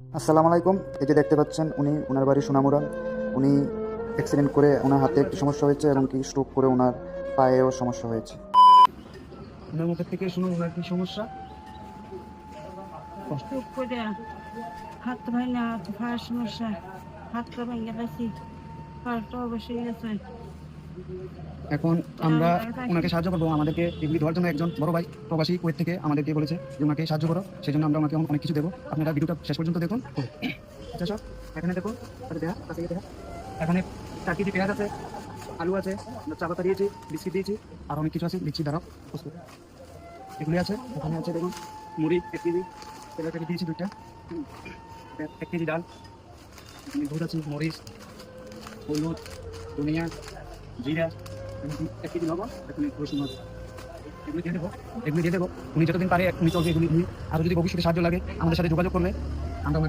আসসালামু আলাইকুম। এই যে দেখতে পাচ্ছেন ওনার বাড়ি সোনামুড়া। উনি অ্যাক্সিডেন্ট করে ওনার হাতে একটু সমস্যা হয়েছে এবং কি স্ট্রোক করে ওনার পায়েও সমস্যা হয়েছে। ওনার মুখের থেকে শুনুন ওনার কি সমস্যা। চুপ করে হাত ভাঙা হাত ফাঁস সমস্যা, হাতটা ভেঙে গেছি, পাটাও বসে গেছে। এখন আমরা ওনাকে সাহায্য করবো। আমাদেরকে এগুলি দেওয়ার জন্য একজন বড় ভাই প্রবাসী কুয়েত থেকে আমাদেরকে বলেছে যে ওনাকে সাহায্য করো, সেই জন্য আমরা ওনাকে অনেক কিছু দেবো। আপনারা ভিডিওটা শেষ পর্যন্ত দেখুন। আচ্ছা সব এখানে দেখুন, কাছে দেখা এখানে 4 কেজি পেঁয়াজ আছে, আলু আছে, চা পাতা দিয়েছি, বিস্কিট দিয়েছি, আর অনেক কিছু আছে দিচ্ছি। দাঁড়াও, এগুলি আছে। ওখানে আছে দেখুন মুড়ি 1 কেজি, তেলের প্যাকেট দিয়েছি 2টা, 1 কেজি ডাল, দুধ আছে, মরিচ, হলুদ, ধনিয়া, জিরা, 1 কেজি লবণ, এখন রসুন আছে। এগুলি দিয়ে দেবো। উনি যতদিন পারে উনি চলবে এগুলি। আর যদি ভবিষ্যতে সাহায্য লাগে আমাদের সাথে যোগাযোগ করবে। আমরা